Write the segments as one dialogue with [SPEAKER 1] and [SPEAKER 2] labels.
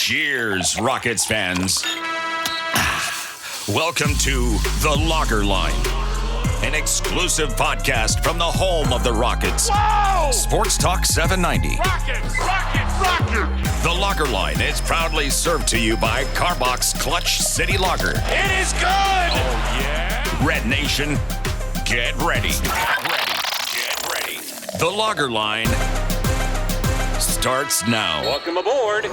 [SPEAKER 1] Cheers, Rockets fans. Welcome to The Locker Line, an exclusive podcast from the home of the Rockets.
[SPEAKER 2] Whoa!
[SPEAKER 1] Sports Talk 790.
[SPEAKER 2] Rockets!
[SPEAKER 1] The Locker Line is proudly served to you by Carbox Clutch City Lager.
[SPEAKER 2] It is good! Oh, yeah?
[SPEAKER 1] Red Nation, get ready. Get ready. The Locker Line starts now.
[SPEAKER 3] Welcome aboard.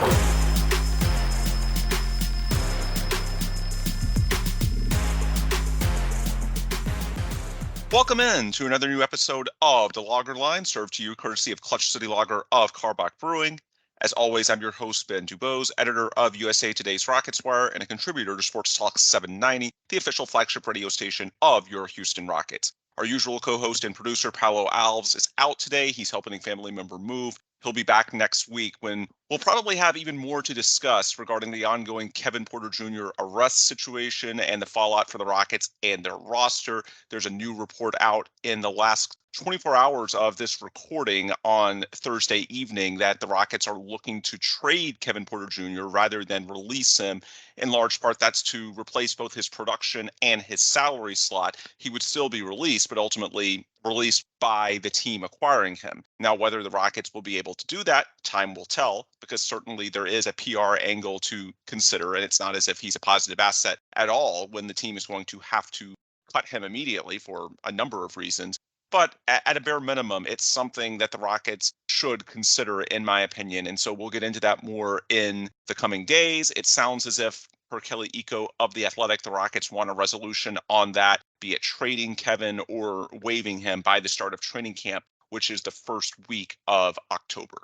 [SPEAKER 4] Welcome in to another new episode of The Lager Line, served to you courtesy of Clutch City Lager of Carbach Brewing. As always, I'm your host, Ben Dubose, editor of USA Today's Rockets Wire and a contributor to Sports Talk 790, the official flagship radio station of your Houston Rockets. Our usual co-host and producer, Paolo Alves, is out today. He's helping a family member move. He'll be back next week when we'll probably have even more to discuss regarding the ongoing Kevin Porter Jr. arrest situation and the fallout for the Rockets and their roster. There's a new report out in the last 24 hours of this recording on Thursday evening that the Rockets are looking to trade Kevin Porter Jr. rather than release him. In large part, that's to replace both his production and his salary slot. He would still be released, but ultimately released by the team acquiring him. Now, whether the Rockets will be able to do that, time will tell, because certainly there is a PR angle to consider, and it's not as if he's a positive asset at all when the team is going to have to cut him immediately for a number of reasons. But at a bare minimum, it's something that the Rockets should consider, in my opinion. And so we'll get into that more in the coming days. It sounds as if, per Kelly Iko of The Athletic, the Rockets want a resolution on that, be it trading Kevin or waiving him by the start of training camp, which is the first week of October.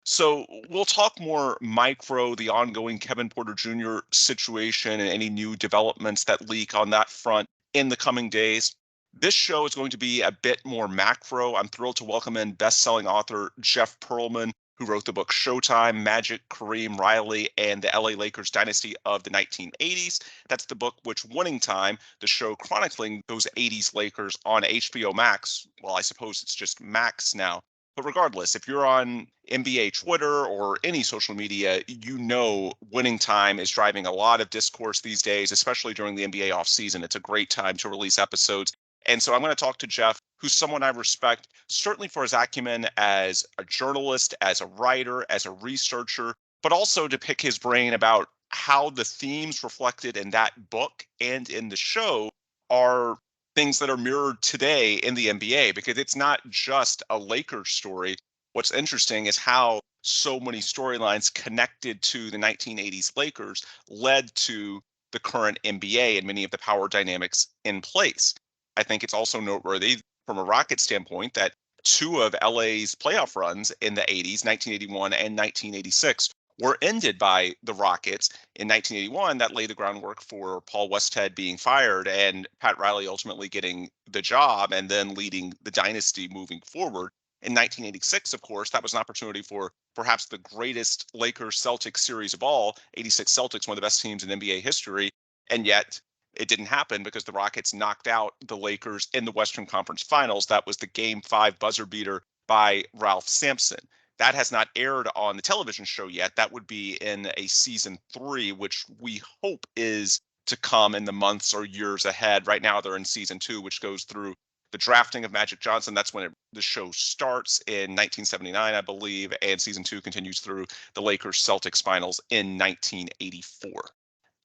[SPEAKER 4] So we'll talk more micro, the ongoing Kevin Porter Jr. situation and any new developments that leak on that front in the coming days. This show is going to be a bit more macro. I'm thrilled to welcome in best-selling author Jeff Pearlman, who wrote the book Showtime, Magic, Kareem, Riley, and the LA Lakers Dynasty of the 1980s. That's the book which Winning Time, the show chronicling those 80s Lakers on HBO Max. Well, I suppose it's just Max now. But regardless, if you're on NBA Twitter or any social media, you know Winning Time is driving a lot of discourse these days, especially during the NBA offseason. It's a great time to release episodes. And so I'm going to talk to Jeff, who's someone I respect, certainly for his acumen as a journalist, as a writer, as a researcher, but also to pick his brain about how the themes reflected in that book and in the show are things that are mirrored today in the NBA, because it's not just a Lakers story. What's interesting is how so many storylines connected to the 1980s Lakers led to the current NBA and many of the power dynamics in place. I think it's also noteworthy from a Rocket standpoint that two of LA's playoff runs in the 80s, 1981 and 1986, were ended by the Rockets. In 1981, that laid the groundwork for Paul Westhead being fired and Pat Riley ultimately getting the job and then leading the dynasty moving forward. In 1986, of course, that was an opportunity for perhaps the greatest Lakers-Celtics series of all, 86 Celtics, one of the best teams in NBA history, and yet it didn't happen because the Rockets knocked out the Lakers in the Western Conference Finals. That was the Game 5 buzzer beater by Ralph Sampson. That has not aired on the television show yet. That would be in a season 3, which we hope is to come in the months or years ahead. Right now, they're in season 2, which goes through the drafting of Magic Johnson. That's when the show starts in 1979, I believe, and season 2 continues through the Lakers-Celtics finals in 1984.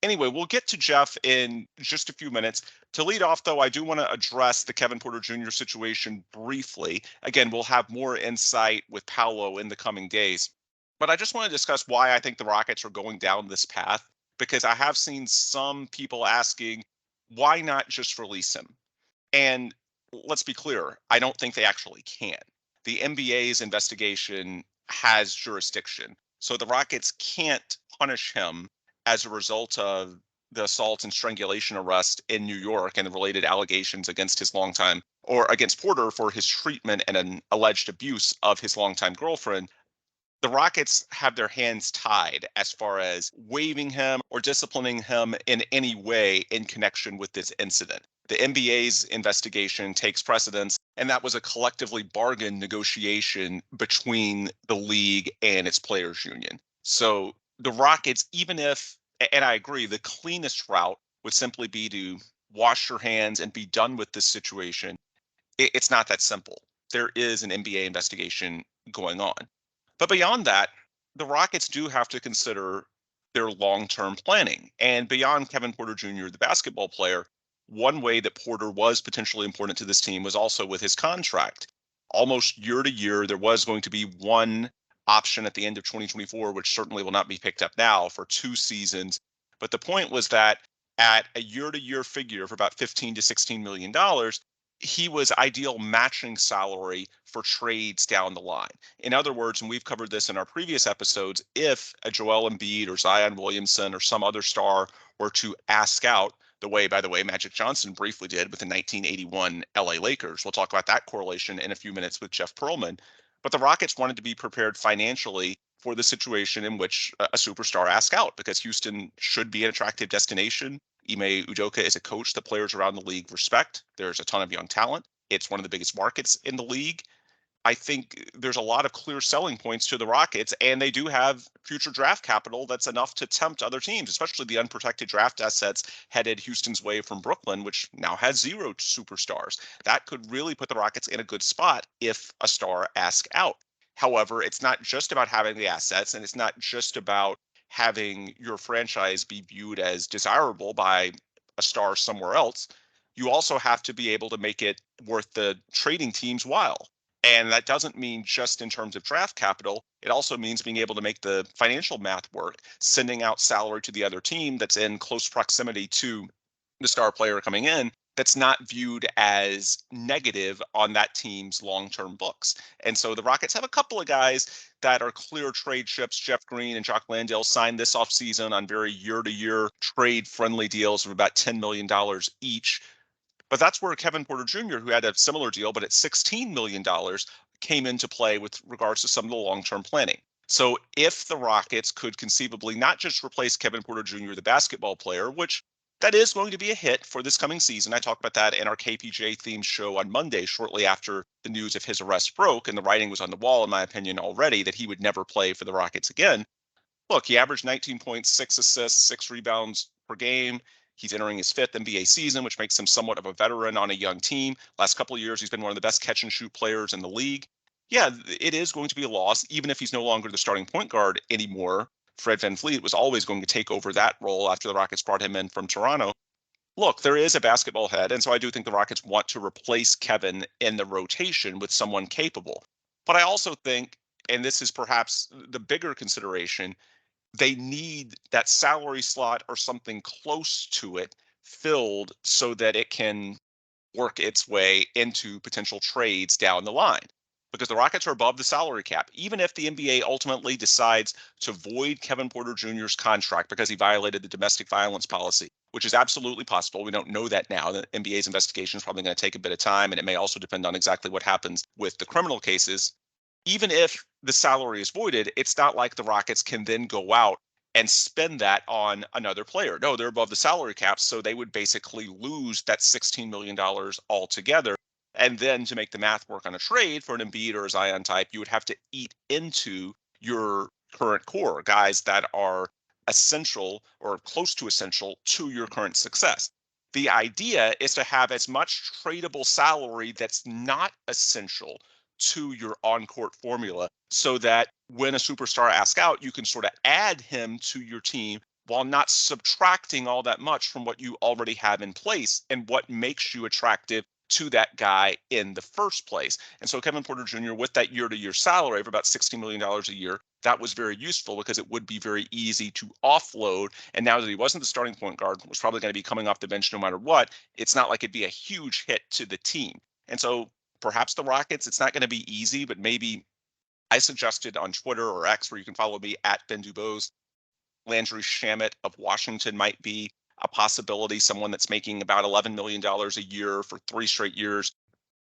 [SPEAKER 4] Anyway, we'll get to Jeff in just a few minutes. To lead off, though, I do want to address the Kevin Porter Jr. situation briefly. Again, we'll have more insight with Paolo in the coming days. But I just want to discuss why I think the Rockets are going down this path, because I have seen some people asking, why not just release him? And let's be clear, I don't think they actually can. The NBA's investigation has jurisdiction, so the Rockets can't punish him as a result of the assault and strangulation arrest in New York and the related allegations against his longtime, or against Porter for his treatment and an alleged abuse of his longtime girlfriend. The Rockets have their hands tied as far as waiving him or disciplining him in any way in connection with this incident. The NBA's investigation takes precedence, and that was a collectively bargained negotiation between the league and its players union. So the Rockets, even if, and I agree, the cleanest route would simply be to wash your hands and be done with this situation. It's not that simple. There is an NBA investigation going on. But beyond that, the Rockets do have to consider their long term planning. And beyond Kevin Porter Jr., the basketball player, one way that Porter was potentially important to this team was also with his contract. Almost year to year, there was going to be one option at the end of 2024, which certainly will not be picked up now for 2 seasons. But the point was that at a year to year figure of about 15 to $16 million, he was ideal matching salary for trades down the line. In other words, and we've covered this in our previous episodes, if a Joel Embiid or Zion Williamson or some other star were to ask out the way, by the way, Magic Johnson briefly did with the 1981 LA Lakers. We'll talk about that correlation in a few minutes with Jeff Pearlman. But the Rockets wanted to be prepared financially for the situation in which a superstar asked out, because Houston should be an attractive destination. Ime Udoka is a coach that players around the league respect. There's a ton of young talent. It's one of the biggest markets in the league. I think there's a lot of clear selling points to the Rockets, and they do have future draft capital that's enough to tempt other teams, especially the unprotected draft assets headed Houston's way from Brooklyn, which now has 0 superstars. That could really put the Rockets in a good spot if a star asks out. However, it's not just about having the assets, and it's not just about having your franchise be viewed as desirable by a star somewhere else. You also have to be able to make it worth the trading team's while. And that doesn't mean just in terms of draft capital. It also means being able to make the financial math work, sending out salary to the other team that's in close proximity to the star player coming in, that's not viewed as negative on that team's long-term books. And so the Rockets have a couple of guys that are clear trade chips. Jeff Green and Jock Landale signed this offseason on very year-to-year trade-friendly deals of about $10 million each. But that's where Kevin Porter Jr., who had a similar deal, but at $16 million, came into play with regards to some of the long-term planning. So if the Rockets could conceivably not just replace Kevin Porter Jr., the basketball player, which that is going to be a hit for this coming season. I talked about that in our KPJ themed show on Monday, shortly after the news of his arrest broke, and the writing was on the wall, in my opinion, already, that he would never play for the Rockets again. Look, he averaged 19.6 assists, 6 rebounds per game. He's entering his 5th NBA season, which makes him somewhat of a veteran on a young team. Last couple of years, he's been one of the best catch and shoot players in the league. Yeah, it is going to be a loss, even if he's no longer the starting point guard anymore. Fred VanVleet was always going to take over that role after the Rockets brought him in from Toronto. Look, there is a basketball head, and so I do think the Rockets want to replace Kevin in the rotation with someone capable. But I also think, and this is perhaps the bigger consideration, they need that salary slot or something close to it filled so that it can work its way into potential trades down the line. Because the Rockets are above the salary cap. Even if the NBA ultimately decides to void Kevin Porter Jr.'s contract because he violated the domestic violence policy, which is absolutely possible. We don't know that now. The NBA's investigation is probably going to take a bit of time, and it may also depend on exactly what happens with the criminal cases. Even if the salary is voided, it's not like the Rockets can then go out and spend that on another player. No, they're above the salary cap, so they would basically lose that $16 million altogether. And then to make the math work on a trade for an Embiid or a Zion type, you would have to eat into your current core, guys that are essential or close to essential to your current success. The idea is to have as much tradable salary that's not essential to your on-court formula, so that when a superstar asks out, you can sort of add him to your team while not subtracting all that much from what you already have in place and what makes you attractive to that guy in the first place. And so Kevin Porter Jr., with that year-to-year salary of about $60 million a year, that was very useful because it would be very easy to offload. And now that he wasn't the starting point guard, was probably going to be coming off the bench no matter what, it's not like it'd be a huge hit to the team. And so perhaps the Rockets, it's not going to be easy, but maybe I suggested on Twitter or X, where you can follow me at Ben Dubose, Landry Shamet of Washington might be a possibility, someone that's making about $11 million a year for 3 straight years.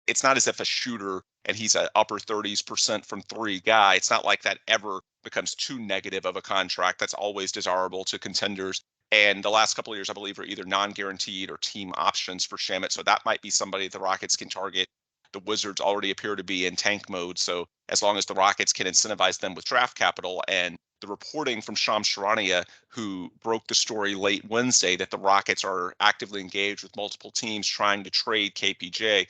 [SPEAKER 4] It's not as if a shooter and he's an upper 30% from 3 guy. It's not like that ever becomes too negative of a contract. That's always desirable to contenders. And the last couple of years, I believe, are either non-guaranteed or team options for Shamet. So that might be somebody the Rockets can target. The Wizards already appear to be in tank mode. So as long as the Rockets can incentivize them with draft capital and the reporting from Shams Charania, who broke the story late Wednesday that the Rockets are actively engaged with multiple teams trying to trade KPJ,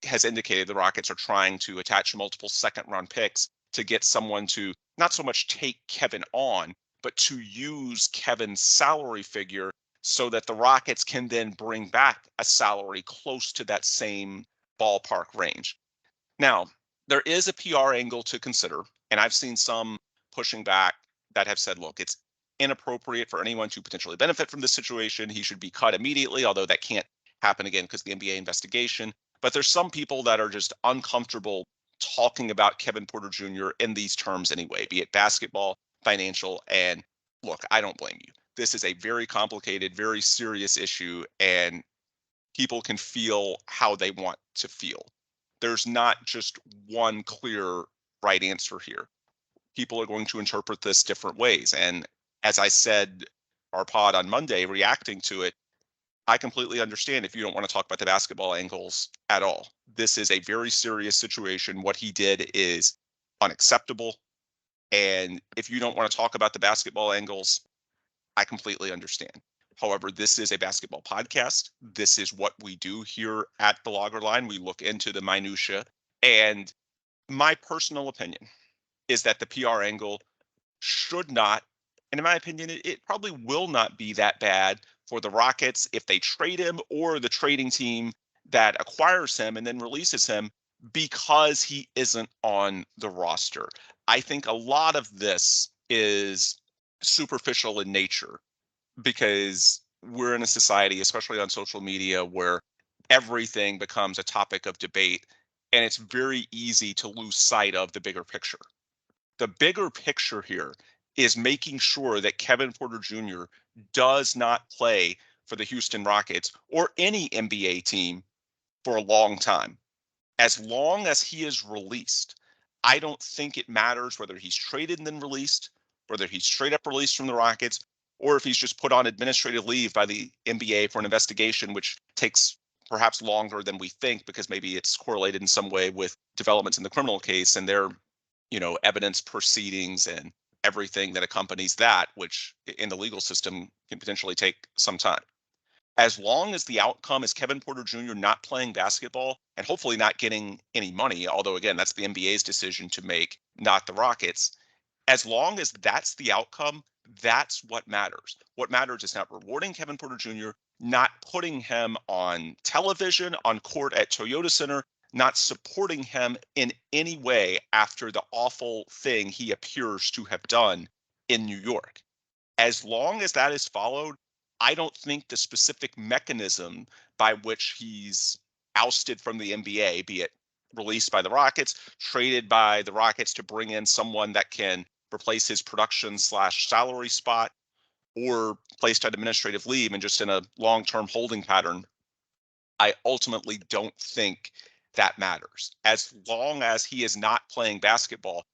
[SPEAKER 4] has indicated the Rockets are trying to attach multiple second-round picks to get someone to not so much take Kevin on, but to use Kevin's salary figure so that the Rockets can then bring back a salary close to that same ballpark range. Now, there is a PR angle to consider, and I've seen some pushing back that have said, look, it's inappropriate for anyone to potentially benefit from this situation. He should be cut immediately, although that can't happen again because of the NBA investigation. But there's some people that are just uncomfortable talking about Kevin Porter Jr. in these terms anyway, be it basketball, financial, and look, I don't blame you. This is a very complicated, very serious issue, and people can feel how they want to feel. There's not just one clear right answer here. People are going to interpret this different ways. And as I said, our pod on Monday, reacting to it, I completely understand if you don't want to talk about the basketball angles at all. This is a very serious situation. What he did is unacceptable. And if you don't want to talk about the basketball angles, I completely understand. However, this is a basketball podcast. This is what we do here at the Logger Line. We look into the minutia. And my personal opinion is that the PR angle should not, and in my opinion, it probably will not be that bad for the Rockets if they trade him or the trading team that acquires him and then releases him because he isn't on the roster. I think a lot of this is superficial in nature because we're in a society, especially on social media, where everything becomes a topic of debate and it's very easy to lose sight of the bigger picture. The bigger picture here is making sure that Kevin Porter Jr. does not play for the Houston Rockets or any NBA team for a long time. As long as he is released, I don't think it matters whether he's traded and then released, whether he's straight up released from the Rockets, or if he's just put on administrative leave by the NBA for an investigation, which takes perhaps longer than we think because maybe it's correlated in some way with developments in the criminal case and their, evidence proceedings and everything that accompanies that, which in the legal system can potentially take some time. As long as the outcome is Kevin Porter Jr. not playing basketball and hopefully not getting any money, although again, that's the NBA's decision to make, not the Rockets. As long as that's the outcome, that's what matters. What matters is not rewarding Kevin Porter Jr., not putting him on television, on court at Toyota Center, not supporting him in any way after the awful thing he appears to have done in New York. As long as that is followed, I don't think the specific mechanism by which he's ousted from the NBA, be it released by the Rockets, traded by the Rockets to bring in someone that can replace his production/salary spot, or placed on administrative leave and just in a long-term holding pattern, I ultimately don't think that matters. As long as he is not playing basketball,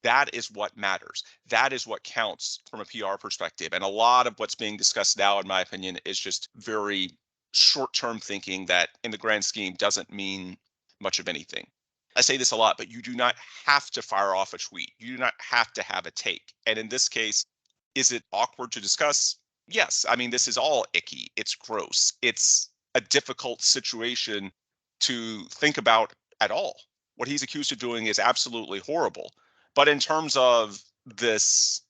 [SPEAKER 4] that is what matters. That is what counts from a PR perspective. And a lot of what's being discussed now, in my opinion, is just very short-term thinking that in the grand scheme doesn't mean much of anything. I say this a lot, but you do not have to fire off a tweet. You do not have to have a take. And in this case, is it awkward to discuss? Yes. I mean, this is all icky. It's gross. It's a difficult situation to think about at all. What he's accused of doing is absolutely horrible. But in terms of this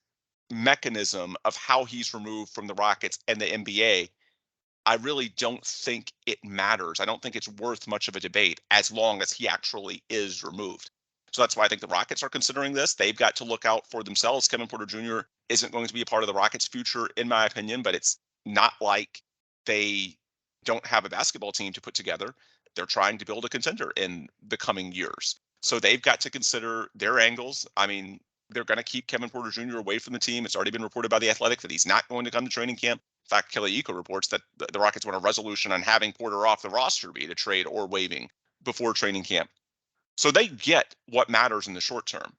[SPEAKER 4] mechanism of how he's removed from the Rockets and the NBA, I really don't think it matters. I don't think it's worth much of a debate as long as he actually is removed. So that's why I think the Rockets are considering this. They've got to look out for themselves. Kevin Porter Jr. isn't going to be a part of the Rockets' future, in my opinion, but it's not like they don't have a basketball team to put together. They're trying to build a contender in the coming years. So they've got to consider their angles. I mean, they're going to keep Kevin Porter Jr. away from the team. It's already been reported by The Athletic that he's not going to come to training camp. In fact, Kelly Iko reports that the Rockets want a resolution on having Porter off the roster via trade or waiving before training camp. So they get what matters in the short term.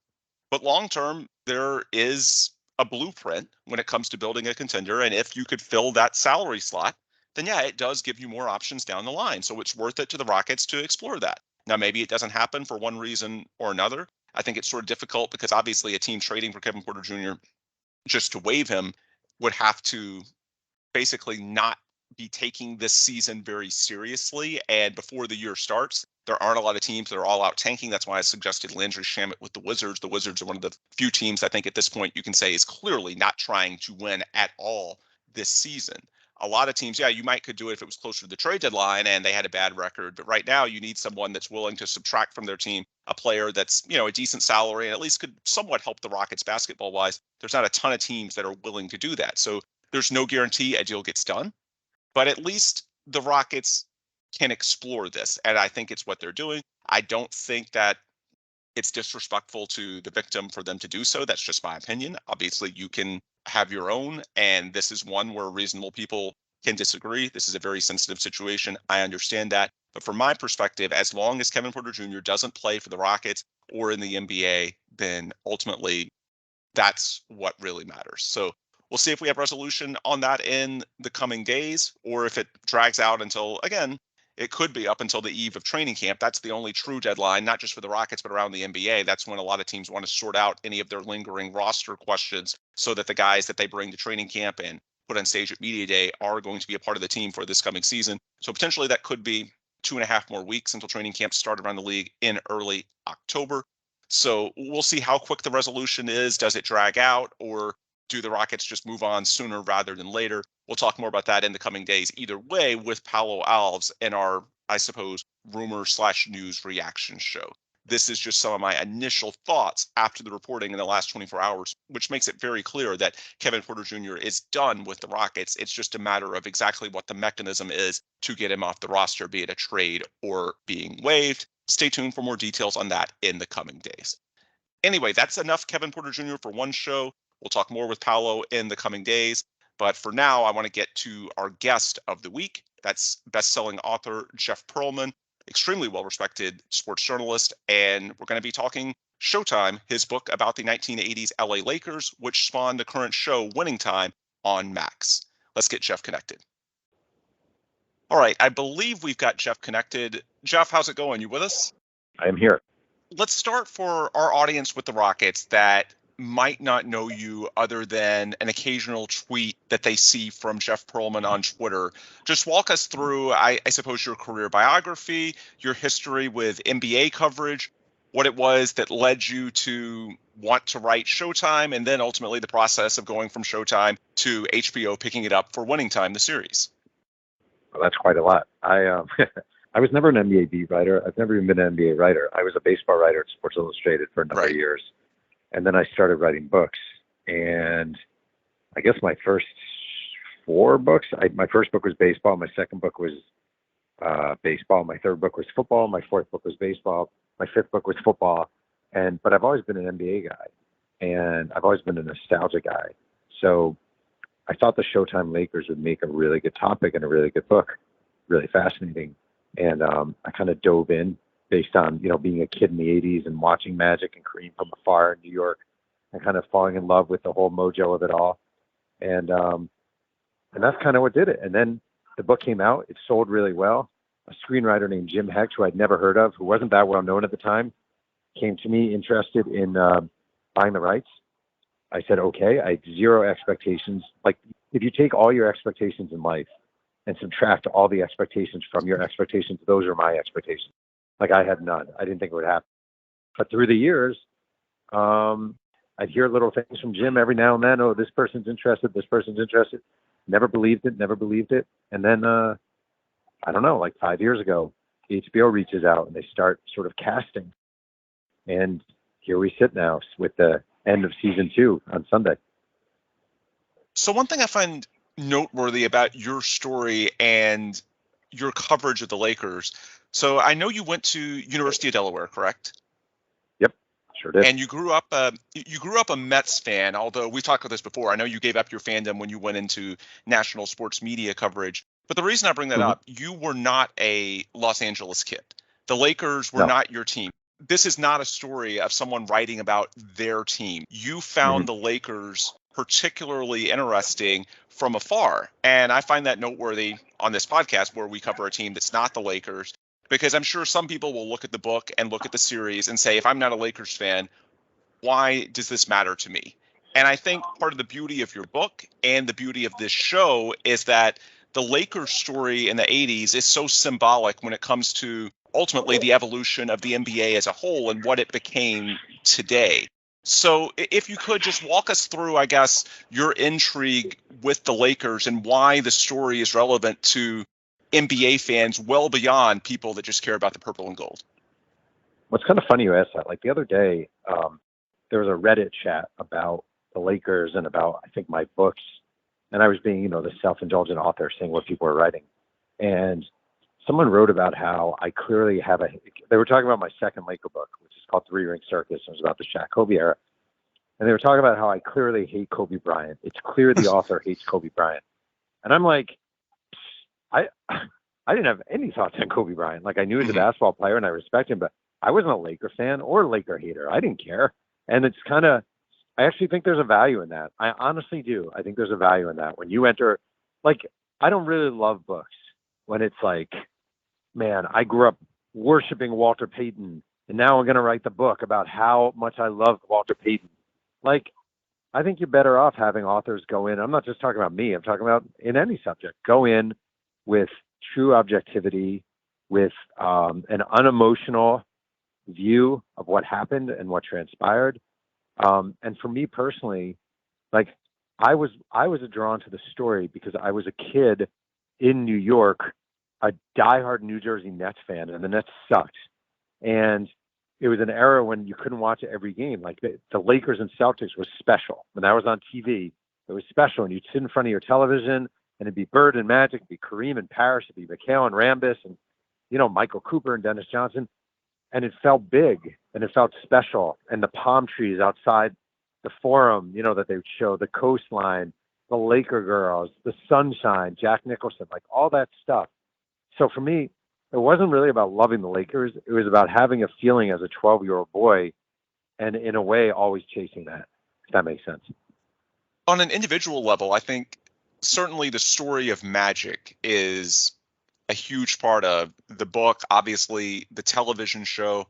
[SPEAKER 4] But long term, there is a blueprint when it comes to building a contender. And if you could fill that salary slot, then yeah, it does give you more options down the line. So it's worth it to the Rockets to explore that. Now, maybe it doesn't happen for one reason or another. I think it's sort of difficult because obviously a team trading for Kevin Porter Jr. just to waive him would have to basically not be taking this season very seriously. And before the year starts, there aren't a lot of teams that are all out tanking. That's why I suggested Landry Shamet with the Wizards. The Wizards are one of the few teams I think at this point you can say is clearly not trying to win at all this season. A lot of teams, yeah, you could do it if it was closer to the trade deadline and they had a bad record. But right now, you need someone that's willing to subtract from their team a player that's, a decent salary and at least could somewhat help the Rockets basketball wise. There's not a ton of teams that are willing to do that. So there's no guarantee a deal gets done, but at least the Rockets can explore this. And I think it's what they're doing. I don't think that it's disrespectful to the victim for them to do so. That's just my opinion. Obviously, you can have your own, and this is one where reasonable people can disagree. This is a very sensitive situation. I understand that. But from my perspective, as long as Kevin Porter Jr. doesn't play for the Rockets or in the NBA, then ultimately that's what really matters. So we'll see if we have resolution on that in the coming days, or if it drags out until, again, it could be up until the eve of training camp. That's the only true deadline, not just for the Rockets, but around the NBA. That's when a lot of teams want to sort out any of their lingering roster questions so that the guys that they bring to training camp and put on stage at Media Day are going to be a part of the team for this coming season. So potentially that could be 2.5 more weeks until training camp start around the league in early October. So we'll see how quick the resolution is. Does it drag out, or do the Rockets just move on sooner rather than later? We'll talk more about that in the coming days. Either way, with Paolo Alves in our, I suppose, rumor/news reaction show. This is just some of my initial thoughts after the reporting in the last 24 hours, which makes it very clear that Kevin Porter Jr. is done with the Rockets. It's just a matter of exactly what the mechanism is to get him off the roster, be it a trade or being waived. Stay tuned for more details on that in the coming days. Anyway, that's enough Kevin Porter Jr. for one show. We'll talk more with Paolo in the coming days. But for now, I want to get to our guest of the week. That's best-selling author Jeff Pearlman, extremely well-respected sports journalist. And we're going to be talking Showtime, his book about the 1980s LA Lakers, which spawned the current show Winning Time on Max. Let's get Jeff connected. All right, I believe we've got Jeff connected. Jeff, how's it going? You with us?
[SPEAKER 3] I am here.
[SPEAKER 4] Let's start for our audience with the Rockets that might not know you other than an occasional tweet that they see from Jeff Pearlman on Twitter. Just walk us through, I suppose, your career biography, your history with NBA coverage, what it was that led you to want to write Showtime, and then ultimately the process of going from Showtime to HBO picking it up for Winning Time, the series.
[SPEAKER 3] Well, that's quite a lot. I was never an NBA beat writer. I've never even been an NBA writer. I was a baseball writer at Sports Illustrated for a number of years. And then I started writing books. And I guess my first 4 books, my first book was baseball. My second book was baseball. My third book was football. My fourth book was baseball. My fifth book was football. But I've always been an NBA guy. And I've always been a nostalgia guy. So I thought the Showtime Lakers would make a really good topic and a really good book, really fascinating. And I kind of dove in based on, being a kid in the 80s and watching Magic and Kareem from afar in New York and kind of falling in love with the whole mojo of it all. And that's kind of what did it. And then the book came out. It sold really well. A screenwriter named Jim Hecht, who I'd never heard of, who wasn't that well known at the time, came to me interested in buying the rights. I said, okay. I had 0 expectations. Like, if you take all your expectations in life and subtract all the expectations from your expectations, those are my expectations. Like, I had none. I didn't think it would happen. But through the years, I'd hear little things from Jim every now and then. Oh, this person's interested. This person's interested. Never believed it. And then, I don't know, like 5 years ago, HBO reaches out and they start sort of casting. And here we sit now with the end of season 2 on Sunday.
[SPEAKER 4] So one thing I find noteworthy about your story and your coverage of the Lakers. So I know you went to University of Delaware, correct?
[SPEAKER 3] Yep, sure did.
[SPEAKER 4] And you grew up a Mets fan, although we've talked about this before. I know you gave up your fandom when you went into national sports media coverage. But the reason I bring that up, you were not a Los Angeles kid. The Lakers were not your team. This is not a story of someone writing about their team. You found the Lakers particularly interesting from afar. And I find that noteworthy on this podcast where we cover a team that's not the Lakers, because I'm sure some people will look at the book and look at the series and say, if I'm not a Lakers fan, why does this matter to me? And I think part of the beauty of your book and the beauty of this show is that the Lakers story in the 80s is so symbolic when it comes to ultimately the evolution of the NBA as a whole and what it became today. So if you could just walk us through, I guess, your intrigue with the Lakers and why the story is relevant to NBA fans well beyond people that just care about the purple and gold.
[SPEAKER 3] Well, it's kind of funny you asked that. Like the other day, there was a Reddit chat about the Lakers and about, I think, my books. And I was being, the self-indulgent author saying what people were writing. And someone wrote about how I clearly have they were talking about my second Laker book, which is called Three Ring Circus. And it was about the Shaq Kobe era. And they were talking about how I clearly hate Kobe Bryant. It's clear the author hates Kobe Bryant. And I'm like, I didn't have any thoughts on Kobe Bryant. Like I knew he was a basketball player and I respect him, but I wasn't a Laker fan or a Laker hater. I didn't care. And it's kind of, I actually think there's a value in that. I honestly do. I think there's a value in that. When you enter, like, I don't really love books when it's like, man, I grew up worshiping Walter Payton and now I'm going to write the book about how much I loved Walter Payton. Like, I think you're better off having authors go in. I'm not just talking about me. I'm talking about in any subject. Go in with true objectivity, with an unemotional view of what happened and what transpired. And for me personally, like I was drawn to the story because I was a kid in New York, a diehard New Jersey Nets fan, and the Nets sucked. And it was an era when you couldn't watch every game. Like the Lakers and Celtics was special. When that was on TV, it was special. And you'd sit in front of your television and it'd be Bird and Magic, it'd be Kareem and Parrish, it'd be McHale and Rambis and, Michael Cooper and Dennis Johnson. And it felt big and it felt special. And the palm trees outside the Forum, that they would show, the coastline, the Laker girls, the sunshine, Jack Nicholson, like all that stuff. So for me, it wasn't really about loving the Lakers. It was about having a feeling as a 12-year-old boy and in a way always chasing that, if that makes sense.
[SPEAKER 4] On an individual level, I think certainly the story of Magic is a huge part of the book, obviously the television show.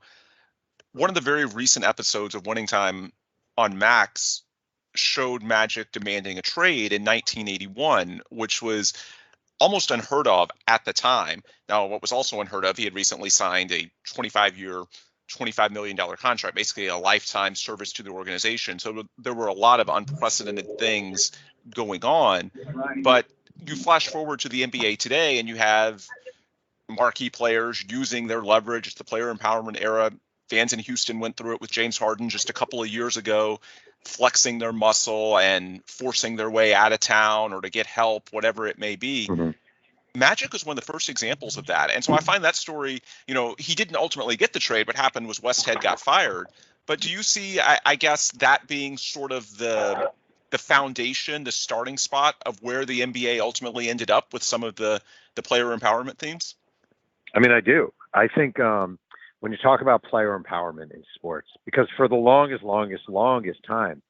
[SPEAKER 4] One of the very recent episodes of Winning Time on Max showed Magic demanding a trade in 1981, which was almost unheard of at the time. Now, what was also unheard of, he had recently signed a 25-year, $25 million contract, basically a lifetime service to the organization. So there were a lot of unprecedented things going on. But you flash forward to the NBA today and you have marquee players using their leverage. It's the player empowerment era. Fans in Houston went through it with James Harden just a couple of years ago, flexing their muscle and forcing their way out of town or to get help, whatever it may be. Mm-hmm. Magic was one of the first examples of that. And so I find that story, he didn't ultimately get the trade. What happened was Westhead got fired. But do you see, I guess, that being sort of the foundation, the starting spot of where the NBA ultimately ended up with some of the player empowerment themes?
[SPEAKER 3] I mean, I do. I think when you talk about player empowerment in sports, because for the longest time,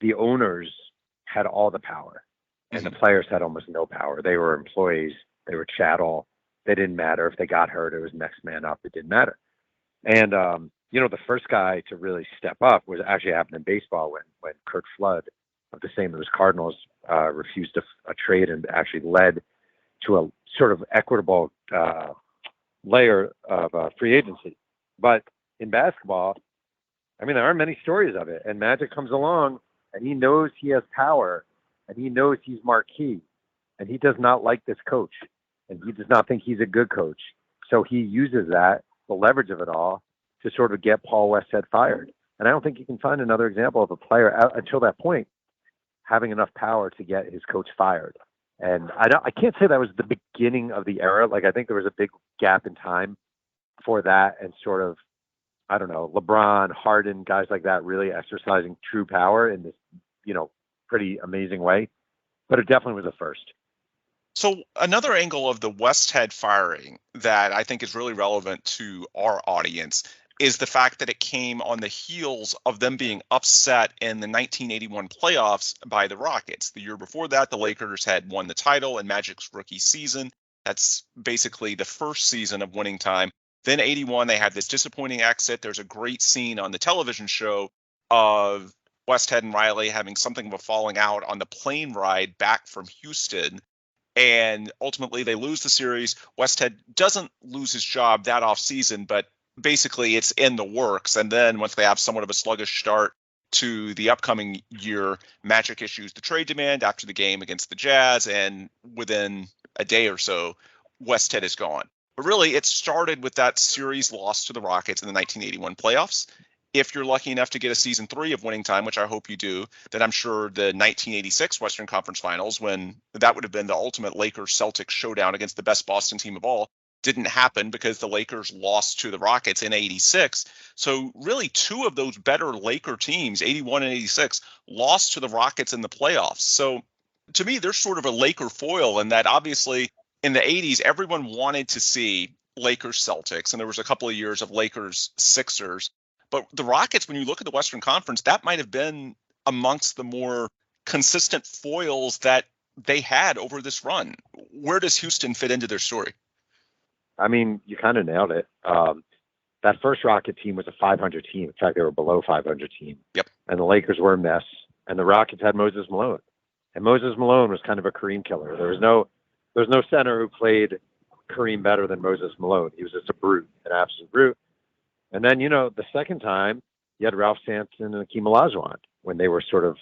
[SPEAKER 3] the owners had all the power and the players had almost no power. They were employees. They were chattel. They didn't matter. If they got hurt, it was next man up. It didn't matter. And, the first guy to really step up was actually happened in baseball when Curt Flood of the St. Louis Cardinals refused a trade and actually led to a sort of equitable layer of free agency. But in basketball, I mean, there aren't many stories of it. And Magic comes along and he knows he has power and he knows he's marquee and he does not like this coach and he does not think he's a good coach. So he uses that, the leverage of it all, to sort of get Paul Westhead fired. And I don't think you can find another example of a player until that point having enough power to get his coach fired. And I can't say that was the beginning of the era. Like, I think there was a big gap in time for that and sort of, I don't know, LeBron, Harden, guys like that really exercising true power in this, pretty amazing way. But it definitely was a first.
[SPEAKER 4] So another angle of the Westhead firing that I think is really relevant to our audience is the fact that it came on the heels of them being upset in the 1981 playoffs by the Rockets. The year before that, the Lakers had won the title in Magic's rookie season. That's basically the first season of Winning Time. Then 81, they had this disappointing exit. There's a great scene on the television show of Westhead and Riley having something of a falling out on the plane ride back from Houston. And ultimately, they lose the series. Westhead doesn't lose his job that offseason, but basically it's in the works. And then once they have somewhat of a sluggish start to the upcoming year, Magic issues the trade demand after the game against the Jazz. And within a day or so, Westhead is gone. But really, it started with that series loss to the Rockets in the 1981 playoffs. If you're lucky enough to get a season 3 of Winning Time, which I hope you do, then I'm sure the 1986 Western Conference Finals, when that would have been the ultimate Lakers-Celtics showdown against the best Boston team of all, didn't happen because the Lakers lost to the Rockets in 86. So really 2 of those better Laker teams, 81 and 86, lost to the Rockets in the playoffs. So to me, there's sort of a Laker foil in that obviously in the 80s, everyone wanted to see Lakers-Celtics, and there was a couple of years of Lakers-Sixers. But the Rockets, when you look at the Western Conference, that might have been amongst the more consistent foils that they had over this run. Where does Houston fit into their story?
[SPEAKER 3] I mean, you kind of nailed it. That first Rocket team was a 500 team. In fact, they were below 500 team.
[SPEAKER 4] Yep.
[SPEAKER 3] And the Lakers were a mess. And the Rockets had Moses Malone. And Moses Malone was kind of a Kareem killer. There was no center who played Kareem better than Moses Malone. He was just a brute, an absolute brute. And then, the second time, you had Ralph Sampson and Hakeem Olajuwon when they were sort of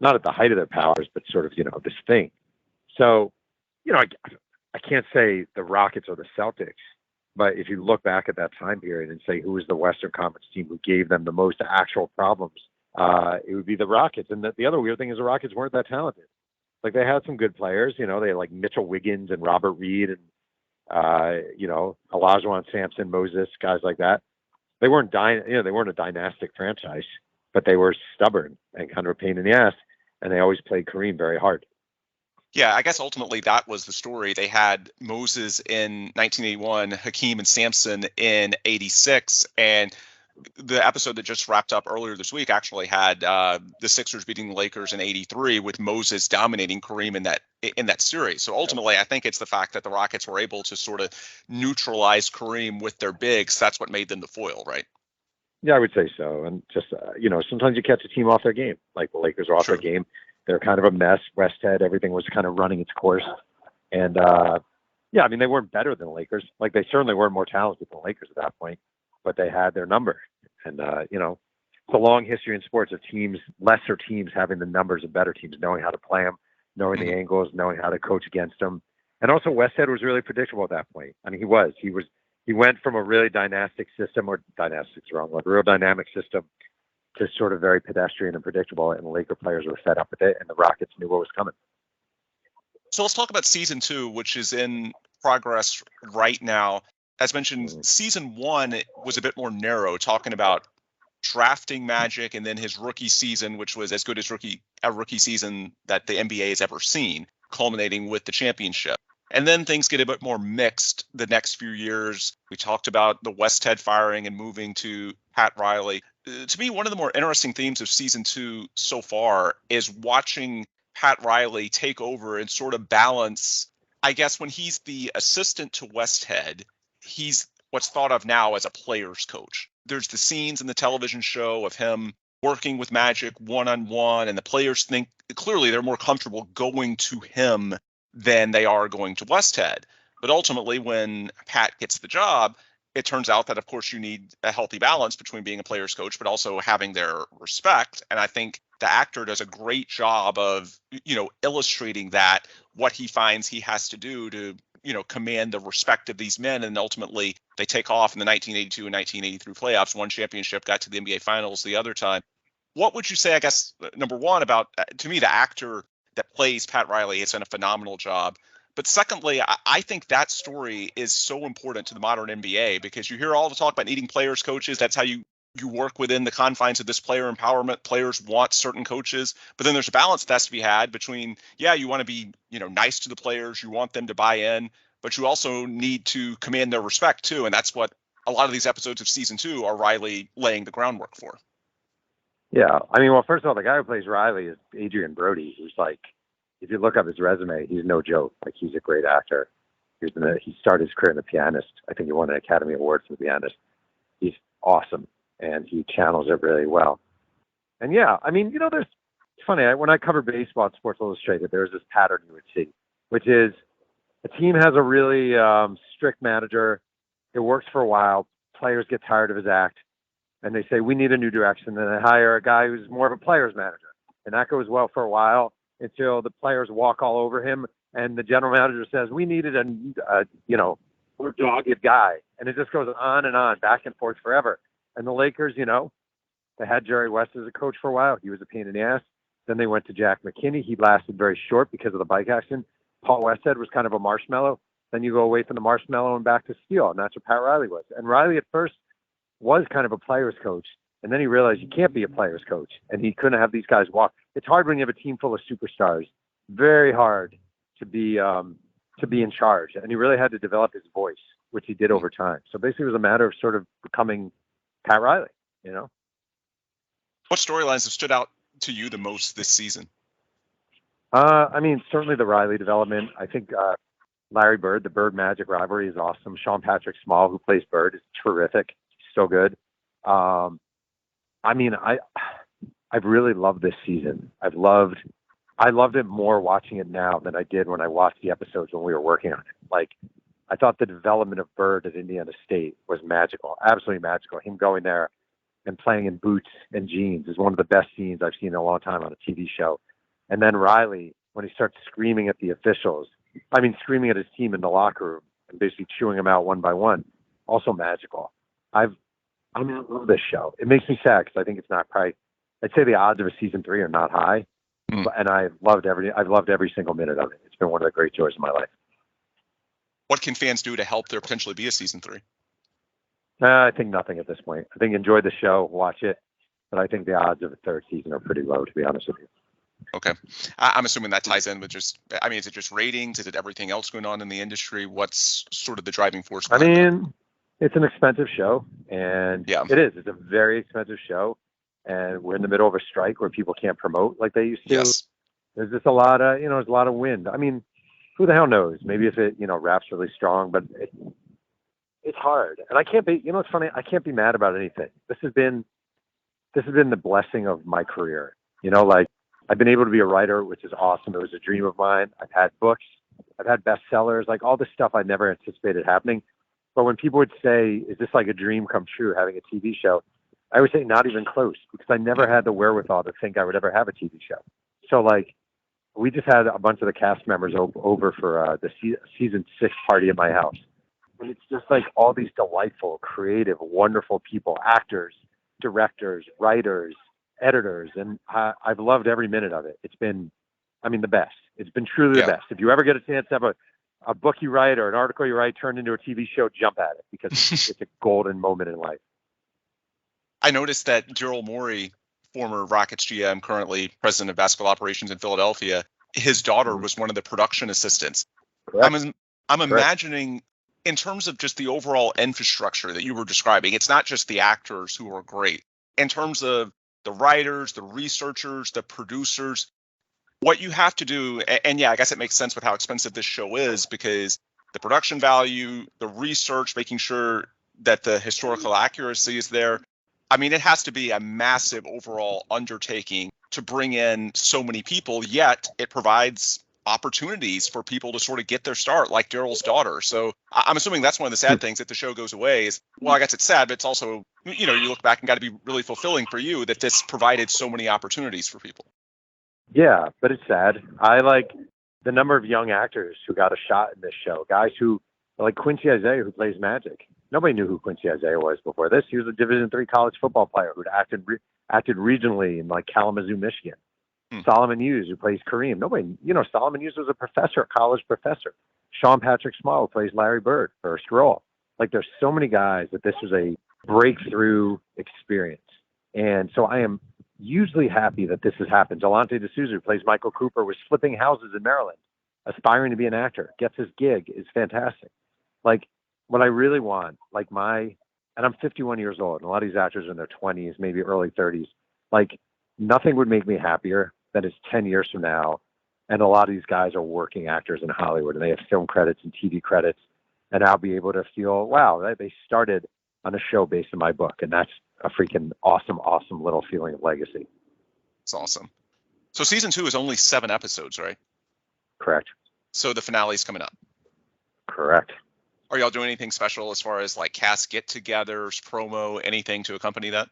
[SPEAKER 3] not at the height of their powers, but sort of, this thing. So, I can't say the Rockets or the Celtics, but if you look back at that time period and say who was the Western Conference team who gave them the most actual problems, it would be the Rockets. And the other weird thing is the Rockets weren't that talented. Like they had some good players, they had like Mitchell Wiggins and Robert Reed and, Olajuwon, Sampson, Moses, guys like that. They weren't they weren't a dynastic franchise, but they were stubborn and kind of a pain in the ass, and they always played Kareem very hard.
[SPEAKER 4] Yeah, I guess ultimately that was the story. They had Moses in 1981, Hakeem and Sampson in 86, and the episode that just wrapped up earlier this week actually had the Sixers beating the Lakers in 83 with Moses dominating Kareem in that series. So ultimately, I think it's the fact that the Rockets were able to sort of neutralize Kareem with their bigs. That's what made them the foil, right?
[SPEAKER 3] Yeah, I would say so. And just, sometimes you catch a team off their game. Like the Lakers are off their game. They're kind of a mess. Westhead, everything was kind of running its course. And, they weren't better than the Lakers. Like they certainly weren't more talented than the Lakers at that point, but they had their number. And, it's a long history in sports of teams, lesser teams having the numbers of better teams, knowing how to play them, knowing the angles, knowing how to coach against them. And also Westhead was really predictable at that point. I mean, he went from a really dynastic system, or dynastic's wrong, like a real dynamic system, to sort of very pedestrian and predictable. And the Laker players were fed up with it, and the Rockets knew what was coming.
[SPEAKER 4] So let's talk about season 2, which is in progress right now. As mentioned, season 1 was a bit more narrow, talking about drafting Magic and then his rookie season, which was as good as a rookie season that the NBA has ever seen, culminating with the championship. And then things get a bit more mixed the next few years. We talked about the Westhead firing and moving to Pat Riley. To me, one of the more interesting themes of season 2 so far is watching Pat Riley take over and sort of balance, I guess, when he's the assistant to Westhead, he's what's thought of now as a player's coach. There's the scenes in the television show of him working with Magic one-on-one, and the players think clearly they're more comfortable going to him than they are going to Westhead. But ultimately, when Pat gets the job, it turns out that, of course, you need a healthy balance between being a player's coach, but also having their respect. And I think the actor does a great job of, illustrating that, what he finds he has to do to, command the respect of these men. And ultimately, they take off in the 1982 and 1983 playoffs. One championship, got to the NBA Finals the other time. What would you say, I guess, number one, about, to me, the actor that plays Pat Riley has done a phenomenal job. But secondly, I think that story is so important to the modern NBA because you hear all the talk about needing players, coaches. That's how you work within the confines of this player empowerment. Players want certain coaches, but then there's a balance that has to be had between, you want to be, nice to the players. You want them to buy in, but you also need to command their respect too. And that's what a lot of these episodes of season 2 are Riley laying the groundwork for.
[SPEAKER 3] Yeah. I mean, well, first of all, the guy who plays Riley is Adrian Brody, who's like, if you look up his resume, he's no joke. Like, he's a great actor. He started his career in The Pianist. I think he won an Academy Award for The Pianist. He's awesome, and he channels it really well. And yeah, I mean, it's funny. When I covered baseball at Sports Illustrated, there's this pattern you would see, which is a team has a really strict manager. It works for a while. Players get tired of his act, and they say, we need a new direction. Then they hire a guy who's more of a player's manager. And that goes well for a while until the players walk all over him, and the general manager says, we needed a more dogged guy. And it just goes on and on, back and forth forever. And the Lakers, they had Jerry West as a coach for a while. He was a pain in the ass. Then they went to Jack McKinney. He lasted very short because of the bike accident. Paul Westhead was kind of a marshmallow. Then you go away from the marshmallow and back to steel, and that's what Pat Riley was. And Riley at first was kind of a player's coach, and then he realized you can't be a player's coach, and he couldn't have these guys walk. It's hard when you have a team full of superstars. Very hard to be in charge, and he really had to develop his voice, which he did over time. So basically, it was a matter of sort of becoming Pat Riley.
[SPEAKER 4] What storylines have stood out to you the most this season?
[SPEAKER 3] I mean, certainly the Riley development. I think Larry Bird, the Bird Magic rivalry is awesome. Sean Patrick Small, who plays Bird, is terrific. He's so good. I mean, I've really loved this season. I loved it more watching it now than I did when I watched the episodes when we were working on it. Like, I thought the development of Bird at Indiana State was magical, absolutely magical. Him going there and playing in boots and jeans is one of the best scenes I've seen in a long time on a TV show. And then Riley, when he starts screaming at the officials, screaming at his team in the locker room and basically chewing them out one by one, also magical. I love this show. It makes me sad because I think it's not probably, I'd say the odds of a season 3 are not high, and I've loved every single minute of it. It's been one of the great joys of my life.
[SPEAKER 4] What can fans do to help there potentially be a season 3?
[SPEAKER 3] I think nothing at this point. I think enjoy the show, watch it, but I think the odds of a third season are pretty low, to be honest with you.
[SPEAKER 4] Okay. I'm assuming that ties in with is it just ratings? Is it everything else going on in the industry? What's sort of the driving force?
[SPEAKER 3] It's an expensive show, and it is. It's a very expensive show, and we're in the middle of a strike where people can't promote like they used to.
[SPEAKER 4] Yes.
[SPEAKER 3] There's just a lot of, there's a lot of wind. I mean, who the hell knows? Maybe if it, wraps really strong, but it's hard. And I can't be, it's funny, I can't be mad about anything. This has been the blessing of my career. I've been able to be a writer, which is awesome. It was a dream of mine. I've had books. I've had bestsellers, like all this stuff I never anticipated happening. But when people would say, is this like a dream come true, having a TV show? I would say not even close, because I never had the wherewithal to think I would ever have a TV show. So we just had a bunch of the cast members over for the season 6 party at my house. And it's just like all these delightful, creative, wonderful people, actors, directors, writers, editors, and I've loved every minute of it. It's been, the best. It's been truly the best. If you ever get a chance to have a book you write or an article you write turned into a TV show, jump at it, because it's a golden moment in life.
[SPEAKER 4] I noticed that Daryl Morey, former Rockets GM, currently president of basketball operations in Philadelphia, his daughter was one of the production assistants.
[SPEAKER 3] Correct.
[SPEAKER 4] I'm imagining, in terms of just the overall infrastructure that you were describing, it's not just the actors who are great. In terms of the writers, the researchers, the producers, what you have to do, and I guess it makes sense with how expensive this show is, because the production value, the research, making sure that the historical accuracy is there. It has to be a massive overall undertaking to bring in so many people, yet it provides opportunities for people to sort of get their start, like Daryl's daughter. So I'm assuming that's one of the sad things that the show goes away is, well, I guess it's sad, but it's also, you look back and got to be really fulfilling for you that this provided so many opportunities for people.
[SPEAKER 3] Yeah, but it's sad. I like the number of young actors who got a shot in this show, guys who, like Quincy Isaiah, who plays Magic. Nobody knew who Quincy Isaiah was before this. He was a Division III college football player who'd acted regionally in Kalamazoo, Michigan. Solomon Hughes, who plays Kareem. Nobody, Solomon Hughes was a college professor. Sean Patrick Small, who plays Larry Bird, first role. There's so many guys that this was a breakthrough experience. And so I am hugely happy that this has happened. Delonte D'Souza, who plays Michael Cooper, was flipping houses in Maryland, aspiring to be an actor, gets his gig, is fantastic. What I really want, and I'm 51 years old, and a lot of these actors are in their 20s, maybe early 30s. Nothing would make me happier than it's 10 years from now, and a lot of these guys are working actors in Hollywood, and they have film credits and TV credits, and I'll be able to feel, wow, they started on a show based on my book, and that's a freaking awesome, awesome little feeling of legacy.
[SPEAKER 4] It's awesome. So season 2 is only 7 episodes, right?
[SPEAKER 3] Correct.
[SPEAKER 4] So the finale's coming up.
[SPEAKER 3] Correct.
[SPEAKER 4] Are y'all doing anything special as far as like cast get-togethers, promo, anything to accompany that?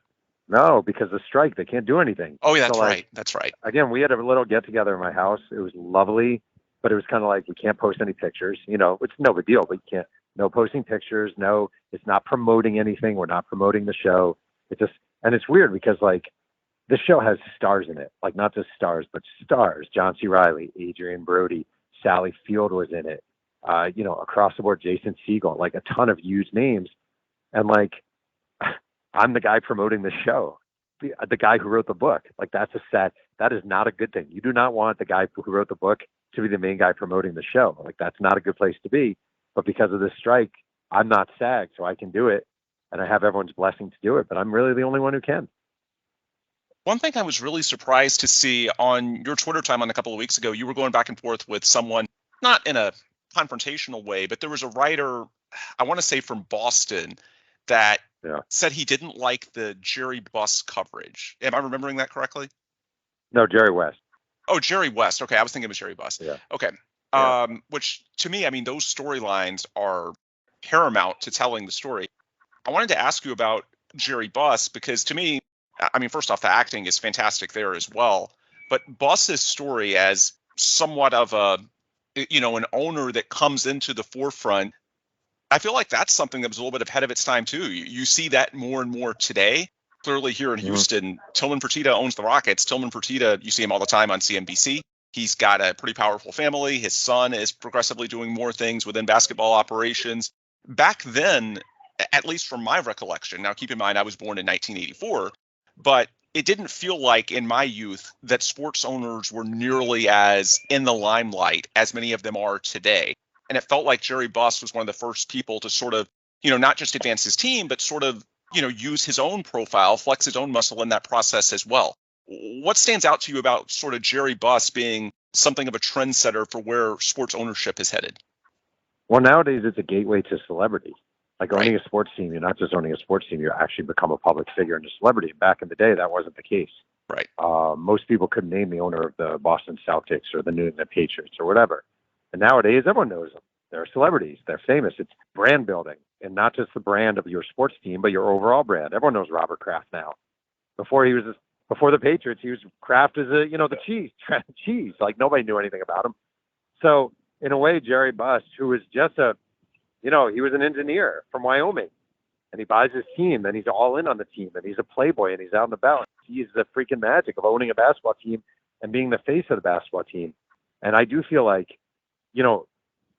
[SPEAKER 3] No, because the strike, they can't do anything.
[SPEAKER 4] Oh, yeah, that's
[SPEAKER 3] So, like,
[SPEAKER 4] right. That's right.
[SPEAKER 3] Again, we had a little get-together in my house. It was lovely, but it was kind of like we can't post any pictures. You know, it's no big deal, but you can't. No posting pictures. No, it's not promoting anything. We're not promoting the show. It's just, and it's weird because, like, this show has stars in it. Like, not just stars, but stars. John C. Reilly, Adrian Brody, Sally Field was in it. You know, across the board, Jason Segel, like a ton of huge names. And, like, I'm the guy promoting the show, the guy who wrote the book. Like, that is not a good thing. You do not want the guy who wrote the book to be the main guy promoting the show. Like, that's not a good place to be. But because of this strike, I'm not SAG, so I can do it. And I have everyone's blessing to do it, but I'm really the only one who can.
[SPEAKER 4] One thing I was really surprised to see on your Twitter timeline a couple of weeks ago, you were going back and forth with someone, not in a confrontational way, but there was a writer, I want to say from Boston, that said he didn't like the Jerry Buss coverage. Am I remembering that correctly?
[SPEAKER 3] No, Jerry West.
[SPEAKER 4] Oh, Jerry West. Okay, I was thinking it was Jerry Buss.
[SPEAKER 3] Yeah.
[SPEAKER 4] Okay.
[SPEAKER 3] Yeah.
[SPEAKER 4] Which to me, I mean, those storylines are paramount to telling the story. I wanted to ask you about Jerry Buss because to me, I mean, first off, the acting is fantastic there as well. But Buss's story as somewhat of a, you know, an owner that comes into the forefront, I feel like that's something that was a little bit ahead of its time too. You see that more and more today. Clearly here in Houston, Tillman Fertitta owns the Rockets. Tillman Fertitta, you see him all the time on CNBC. He's got a pretty powerful family. His son is progressively doing more things within basketball operations. Back then, at least from my recollection, now keep in mind I was born in 1984, but it didn't feel like in my youth that sports owners were nearly as in the limelight as many of them are today. And it felt like Jerry Buss was one of the first people to sort of, you know, not just advance his team, but sort of, you know, use his own profile, flex his own muscle in that process as well. What stands out to you about sort of Jerry Buss being something of a trendsetter for where sports ownership is headed?
[SPEAKER 3] Well, nowadays it's a gateway to celebrity. Like owning
[SPEAKER 4] Right.
[SPEAKER 3] a sports team, you're not just owning a sports team, you actually become a public figure and a celebrity. Back in the day, that wasn't the case.
[SPEAKER 4] Right.
[SPEAKER 3] Most people couldn't name the owner of the Boston Celtics or the New England Patriots or whatever. And nowadays, everyone knows them. They're celebrities. They're famous. It's brand building, and not just the brand of your sports team, but your overall brand. Everyone knows Robert Kraft now. Before the Patriots, he was Kraft as the cheese. Like nobody knew anything about him. So in a way, Jerry Buss, who was just he was an engineer from Wyoming, and he buys his team, and he's all in on the team, and he's a playboy, and he's out and about. He's the freaking magic of owning a basketball team and being the face of the basketball team. And I do feel like,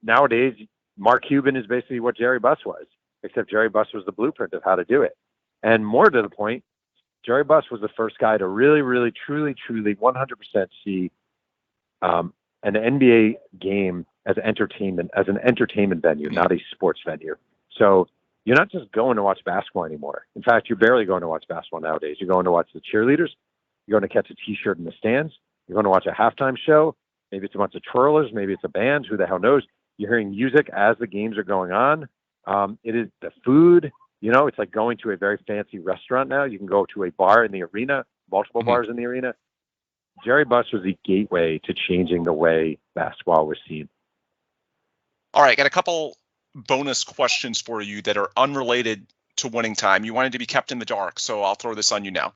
[SPEAKER 3] nowadays, Mark Cuban is basically what Jerry Buss was, except Jerry Buss was the blueprint of how to do it. And more to the point, Jerry Buss was the first guy to really, really, truly, 100% see an NBA game as an entertainment venue, not a sports venue. So you're not just going to watch basketball anymore. In fact, you're barely going to watch basketball nowadays. You're going to watch the cheerleaders. You're going to catch a T-shirt in the stands. You're going to watch a halftime show. Maybe it's a bunch of twirlers. Maybe it's a band. Who the hell knows? You're hearing music as the games are going on. It is the food. It's like going to a very fancy restaurant now. You can go to a bar in the arena, multiple bars in the arena. Jerry Buss was the gateway to changing the way basketball was seen.
[SPEAKER 4] All right, got a couple bonus questions for you that are unrelated to winning time. You wanted to be kept in the dark, so I'll throw this on you now.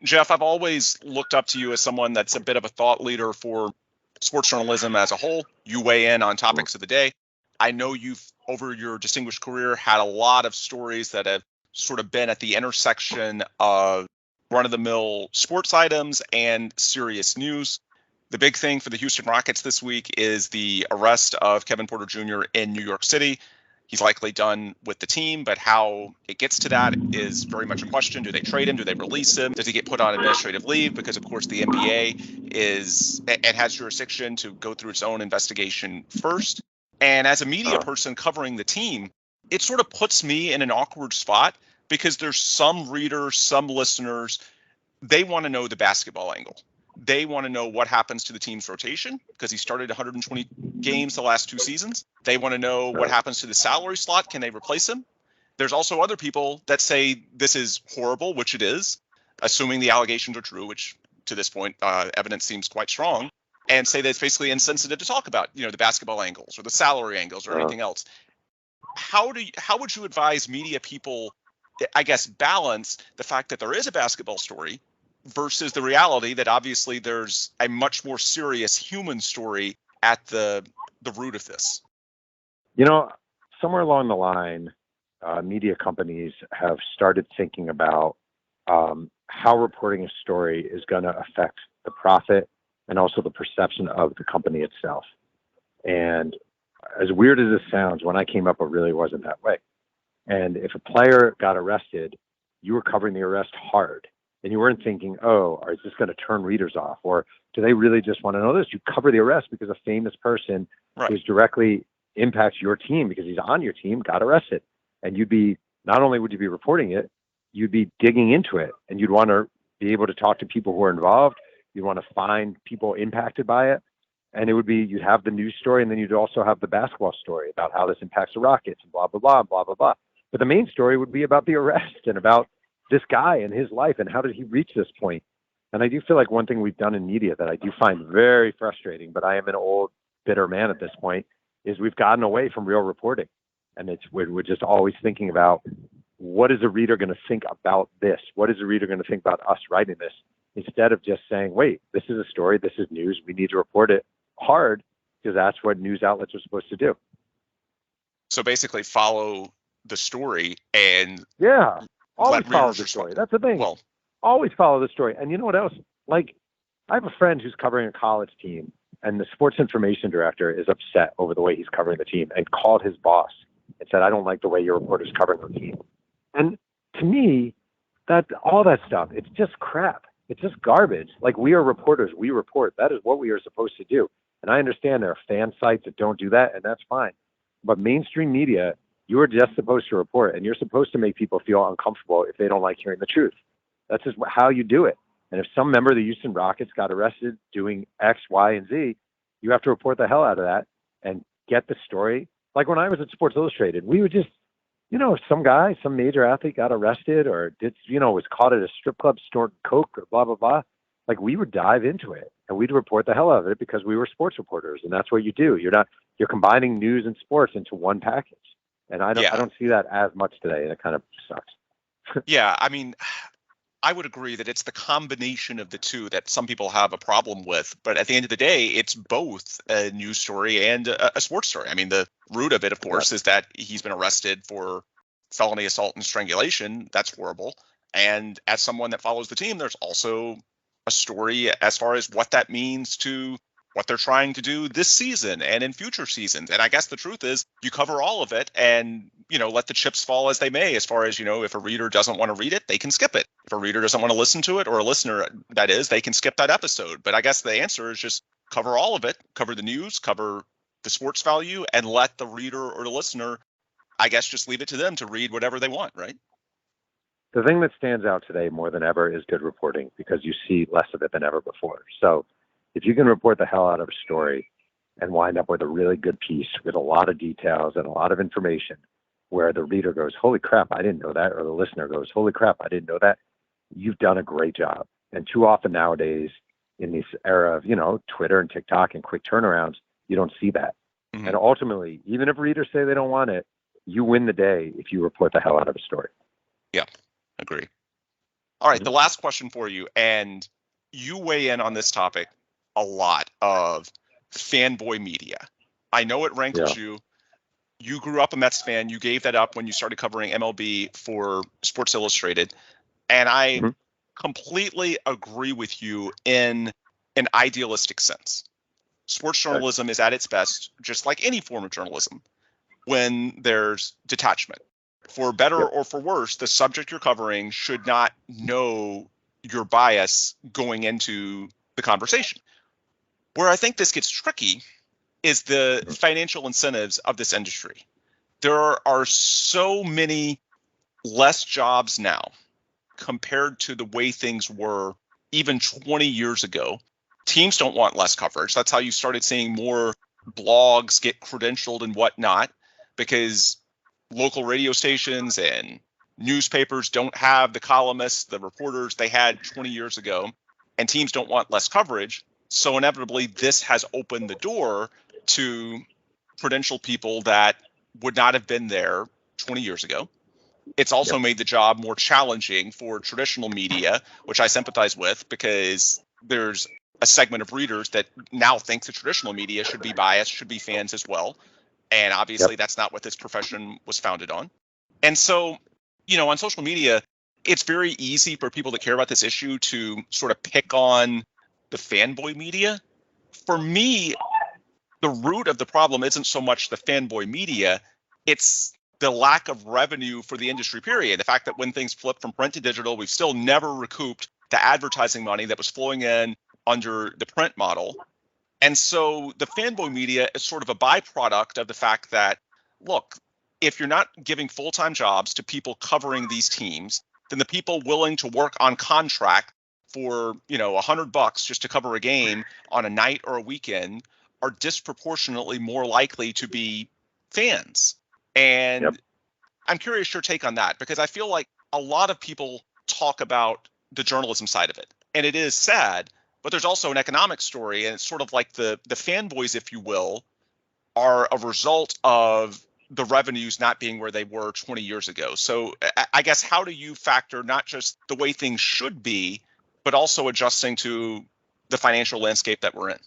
[SPEAKER 4] Jeff, I've always looked up to you as someone that's a bit of a thought leader for sports journalism as a whole. You weigh in on topics of the day. I know you've, over your distinguished career, had a lot of stories that have sort of been at the intersection of run-of-the-mill sports items and serious news. The big thing for the Houston Rockets this week is the arrest of Kevin Porter Jr. in New York City. He's likely done with the team, but how it gets to that is very much a question. Do they trade him? Do they release him? Does he get put on administrative leave? Because, of course, the NBA has jurisdiction to go through its own investigation first. And as a media person covering the team, it sort of puts me in an awkward spot because there's some readers, some listeners, they want to know the basketball angle. They want to know what happens to the team's rotation because he started 120 games the last 2 seasons. They want to know what happens to the salary slot. Can they replace him? There's also other people that say this is horrible, which it is, assuming the allegations are true, which to this point, evidence seems quite strong, and say that it's basically insensitive to talk about, the basketball angles or the salary angles or anything else. How would you advise media people, I guess, balance the fact that there is a basketball story versus the reality that obviously there's a much more serious human story at the root of this?
[SPEAKER 3] Somewhere along the line, media companies have started thinking about how reporting a story is going to affect the profit and also the perception of the company itself. And as weird as this sounds, when I came up, it really wasn't that way. And if a player got arrested, you were covering the arrest hard. And you weren't thinking, is this going to turn readers off? Or do they really just want to know this? You cover the arrest because a famous person who's directly impacts your team because he's on your team got arrested. And not only would you be reporting it, you'd be digging into it. And you'd want to be able to talk to people who are involved. You'd want to find people impacted by it. And you'd have the news story, and then you'd also have the basketball story about how this impacts the Rockets and blah, blah, blah, blah, blah, blah. But the main story would be about the arrest and about this guy and his life and how did he reach this point. And I do feel like one thing we've done in media that I do find very frustrating, but I am an old, bitter man at this point, is we've gotten away from real reporting. And we're just always thinking about, what is a reader going to think about this? What is a reader going to think about us writing this? Instead of just saying, wait, this is a story, this is news, we need to report it hard because that's what news outlets are supposed to do.
[SPEAKER 4] So basically follow the story and
[SPEAKER 3] always follow the story. That's the thing. Well, always follow the story. And you know what else? Like, I have a friend who's covering a college team, and the sports information director is upset over the way he's covering the team and called his boss and said, I don't like the way your reporter's covering the team. And to me, all that stuff, it's just crap. It's just garbage. Like, we are reporters. We report. That is what we are supposed to do. And I understand there are fan sites that don't do that, and that's fine. But mainstream media, you are just supposed to report, and you're supposed to make people feel uncomfortable if they don't like hearing the truth. That's just how you do it. And if some member of the Houston Rockets got arrested doing X, Y, and Z, you have to report the hell out of that and get the story. Like when I was at Sports Illustrated, we would just, if some major athlete got arrested or was caught at a strip club snorting coke or blah, blah, blah, like we would dive into it and we'd report the hell out of it because we were sports reporters, and that's what you do. You're combining news and sports into one package. And I don't see that as much today, and it kind of sucks.
[SPEAKER 4] Yeah, I mean, I would agree that it's the combination of the two that some people have a problem with. But at the end of the day, it's both a news story and a sports story. I mean, the root of it, of course, is that he's been arrested for felony assault and strangulation. That's horrible. And as someone that follows the team, there's also a story as far as what that means to what they're trying to do this season and in future seasons. And I guess the truth is you cover all of it and, let the chips fall as they may, as far as, if a reader doesn't want to read it, they can skip it. If a reader doesn't want to listen to it, or a listener, that is, they can skip that episode. But I guess the answer is just cover all of it, cover the news, cover the sports value, and let the reader or the listener, I guess, just leave it to them to read whatever they want, right?
[SPEAKER 3] The thing that stands out today more than ever is good reporting, because you see less of it than ever before. So if you can report the hell out of a story and wind up with a really good piece with a lot of details and a lot of information where the reader goes, holy crap, I didn't know that, or the listener goes, holy crap, I didn't know that, you've done a great job. And too often nowadays in this era of, Twitter and TikTok and quick turnarounds, you don't see that. Mm-hmm. And ultimately, even if readers say they don't want it, you win the day if you report the hell out of a story.
[SPEAKER 4] Yeah, agree. All right, the last question for you, and you weigh in on this topic a lot, of fanboy media. I know it rankles you. You grew up a Mets fan. You gave that up when you started covering MLB for Sports Illustrated. And I completely agree with you in an idealistic sense. Sports journalism is at its best, just like any form of journalism, when there's detachment. For better or for worse, the subject you're covering should not know your bias going into the conversation. Where I think this gets tricky is the financial incentives of this industry. There are so many less jobs now compared to the way things were even 20 years ago. Teams don't want less coverage. That's how you started seeing more blogs get credentialed and whatnot, because local radio stations and newspapers don't have the columnists, the reporters they had 20 years ago. and teams don't want less coverage. So inevitably, this has opened the door to credential people that would not have been there 20 years ago. It's also made the job more challenging for traditional media, which I sympathize with, because there's a segment of readers that now think the traditional media should be biased, should be fans as well. And obviously that's not what this profession was founded on. And so, on social media, it's very easy for people that care about this issue to sort of pick on the fanboy media. For me, the root of the problem isn't so much the fanboy media, it's the lack of revenue for the industry, period. The fact that when things flip from print to digital, we've still never recouped the advertising money that was flowing in under the print model. And so the fanboy media is sort of a byproduct of the fact that, look, if you're not giving full-time jobs to people covering these teams, then the people willing to work on contract for, $100 just to cover a game on a night or a weekend are disproportionately more likely to be fans. And I'm curious your take on that, because I feel like a lot of people talk about the journalism side of it, and it is sad, but there's also an economic story, and it's sort of like the fanboys, if you will, are a result of the revenues not being where they were 20 years ago. So I guess, how do you factor not just the way things should be, but also adjusting to the financial landscape that we're in?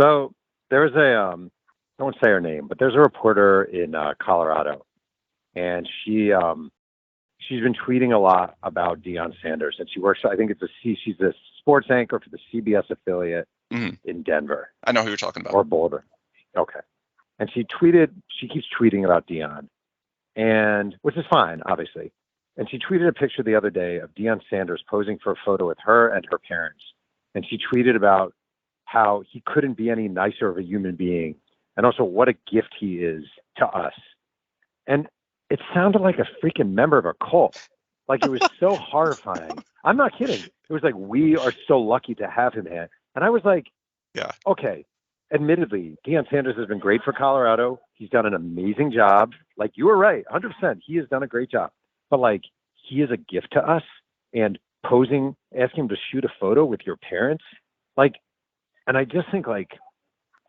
[SPEAKER 3] So there's I won't say her name, but there's a reporter in Colorado, and she's been tweeting a lot about Deion Sanders, and she works. I think she's a sports anchor for the CBS affiliate in Denver.
[SPEAKER 4] I know who you're talking about.
[SPEAKER 3] Or Boulder. Okay. And she keeps tweeting about Deion, and which is fine, obviously. And she tweeted a picture the other day of Deion Sanders posing for a photo with her and her parents, and she tweeted about how he couldn't be any nicer of a human being, and also what a gift he is to us. And it sounded like a freaking member of a cult. Like, it was so horrifying. I'm not kidding. It was like, we are so lucky to have him here. And I was like, okay, admittedly, Deion Sanders has been great for Colorado. He's done an amazing job. Like, you were right, 100%. He has done a great job. But, like, he is a gift to us. And asking him to shoot a photo with your parents, like, and I just think, like,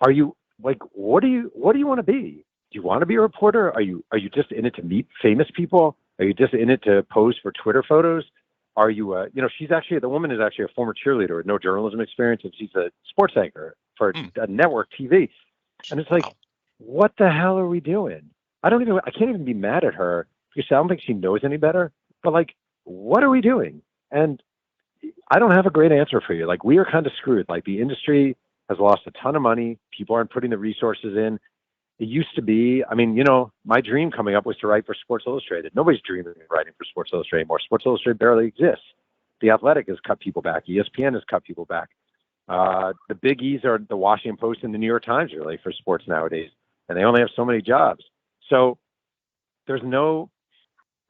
[SPEAKER 3] are you, like, what do you want to be? Do you want to be a reporter? Are you just in it to meet famous people? Are you just in it to pose for Twitter photos? Are you, the woman is actually a former cheerleader with no journalism experience, and she's a sports anchor for a network TV. And it's like, what the hell are we doing? I can't even be mad at her, because I don't think she knows any better. But, like, what are we doing? And I don't have a great answer for you. Like, we are kind of screwed. Like, the industry has lost a ton of money. People aren't putting the resources in. It used to be, my dream coming up was to write for Sports Illustrated. Nobody's dreaming of writing for Sports Illustrated anymore. Sports Illustrated barely exists. The Athletic has cut people back. ESPN has cut people back. The big E's are the Washington Post and the New York Times, really, for sports nowadays. And they only have so many jobs. So I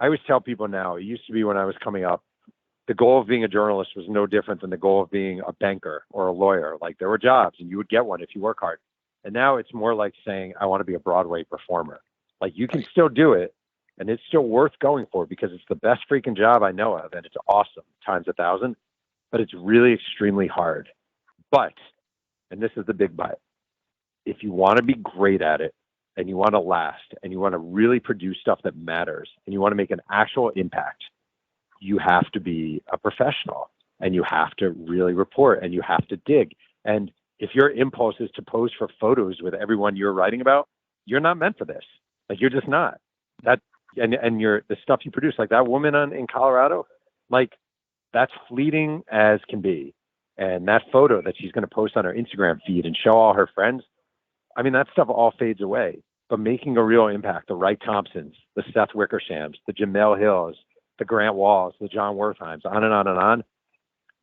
[SPEAKER 3] always tell people now, it used to be when I was coming up, the goal of being a journalist was no different than the goal of being a banker or a lawyer. Like, there were jobs and you would get one if you work hard. And now it's more like saying, I want to be a Broadway performer. Like, you can still do it, and it's still worth going for, because it's the best freaking job I know of, and it's awesome times 1,000, but it's really extremely hard. But, and this is the big but, if you want to be great at it, and you want to last, and you want to really produce stuff that matters, and you want to make an actual impact, you have to be a professional, and you have to really report, and you have to dig. And if your impulse is to pose for photos with everyone you're writing about, you're not meant for this. Like, you're just not. That and the stuff you produce, like that woman in Colorado, like, that's fleeting as can be. And that photo that she's going to post on her Instagram feed and show all her friends, that stuff all fades away. But making a real impact, the Wright Thompsons, the Seth Wickershams, the Jamel Hills, the Grant Walls, the John Wertheims, on and on and on,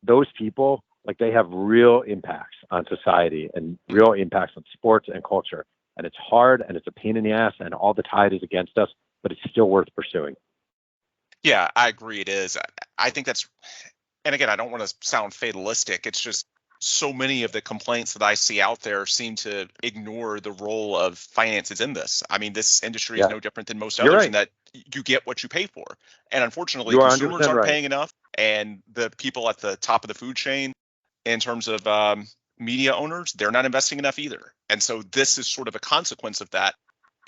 [SPEAKER 3] those people, like, they have real impacts on society and real impacts on sports and culture. And it's hard, and it's a pain in the ass, and all the tide is against us, but it's still worth pursuing.
[SPEAKER 4] Yeah, I agree it is. I think that's, and again, I don't want to sound fatalistic. It's just so many of the complaints that I see out there seem to ignore the role of finances in this. This industry is no different than most others, in that you get what you pay for. And unfortunately, consumers aren't paying enough. And the people at the top of the food chain, in terms of media owners, they're not investing enough either. And so this is sort of a consequence of that.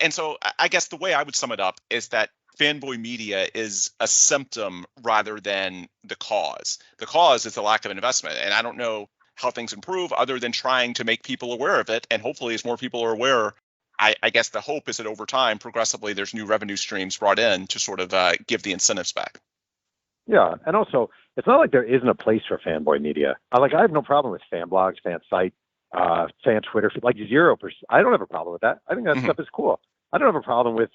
[SPEAKER 4] And so I guess the way I would sum it up is that fanboy media is a symptom rather than the cause. The cause is the lack of investment. And I don't know how things improve other than trying to make people aware of it. And hopefully, as more people are aware, I guess the hope is that over time, progressively, there's new revenue streams brought in to sort of give the incentives back.
[SPEAKER 3] Yeah, and also, it's not like there isn't a place for fanboy media. I have no problem with fan blogs, fan site, fan Twitter, like 0%. I don't have a problem with that. I think that stuff is cool. I don't have a problem with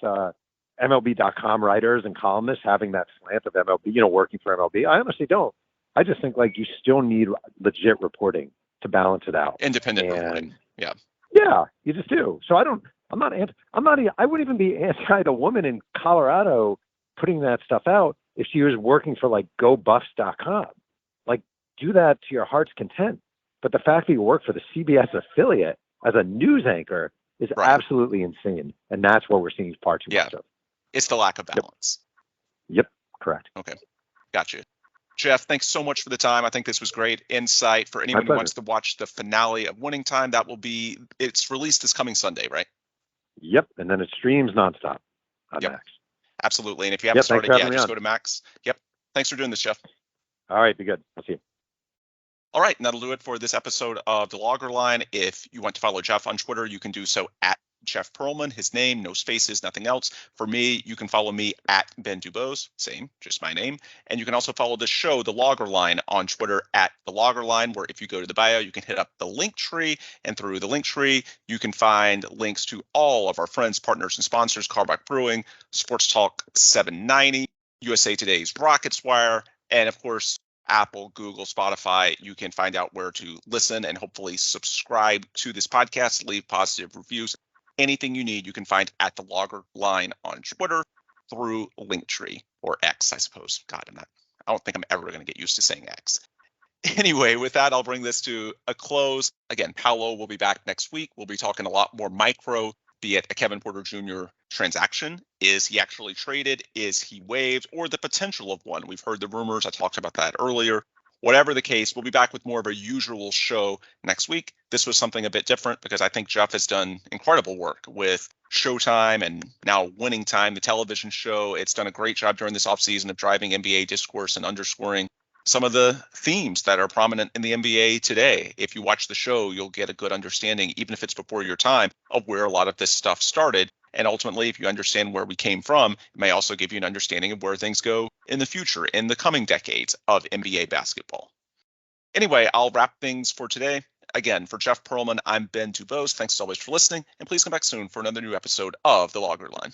[SPEAKER 3] MLB.com writers and columnists having that slant of MLB, working for MLB. I honestly don't. I just think you still need legit reporting to balance it out.
[SPEAKER 4] Independent reporting. Yeah.
[SPEAKER 3] Yeah, you just do. So I wouldn't even be anti the woman in Colorado putting that stuff out if she was working for GoBuffs.com. Do that to your heart's content. But the fact that you work for the CBS affiliate as a news anchor is absolutely insane. And that's what we're seeing far too much of.
[SPEAKER 4] It's the lack of balance.
[SPEAKER 3] Yep, correct.
[SPEAKER 4] Okay, gotcha. Jeff, thanks so much for the time. I think this was great insight for anyone who wants to watch the finale of Winning Time. It's released this coming Sunday, right?
[SPEAKER 3] Yep, and then it streams nonstop on Max.
[SPEAKER 4] Absolutely, and if you haven't started yet, just go to Max. Yep, thanks for doing this, Jeff.
[SPEAKER 3] All right, be good. I'll see you.
[SPEAKER 4] All right, and that'll do it for this episode of The Logger Line. If you want to follow Jeff on Twitter, you can do so at Jeff Pearlman, his name, no spaces, nothing else. For me, you can follow me at Ben Dubose, same, just my name. And you can also follow the show, The Logger Line, on Twitter at The Logger Line, where if you go to the bio, you can hit up the link tree. And through the link tree, you can find links to all of our friends, partners, and sponsors, Carbach Brewing, Sports Talk 790, USA Today's Rockets Wire, and of course, Apple, Google, Spotify. You can find out where to listen and hopefully subscribe to this podcast, leave positive reviews. Anything you need, you can find at The Logger Line on Twitter through Linktree, or X, I suppose. God, I don't think I'm ever going to get used to saying X. Anyway, with that, I'll bring this to a close. Again, Paolo will be back next week. We'll be talking a lot more micro, be it a Kevin Porter Jr. transaction. Is he actually traded? Is he waived? Or the potential of one? We've heard the rumors. I talked about that earlier. Whatever the case, we'll be back with more of a usual show next week. This was something a bit different because I think Jeff has done incredible work with Showtime and now Winning Time, the television show. It's done a great job during this offseason of driving NBA discourse and underscoring some of the themes that are prominent in the NBA today. If you watch the show, you'll get a good understanding, even if it's before your time, of where a lot of this stuff started. And ultimately, if you understand where we came from, it may also give you an understanding of where things go in the future, in the coming decades of NBA basketball. Anyway, I'll wrap things for today. Again, for Jeff Pearlman, I'm Ben Dubose. Thanks as always for listening, and please come back soon for another new episode of The Logger Line.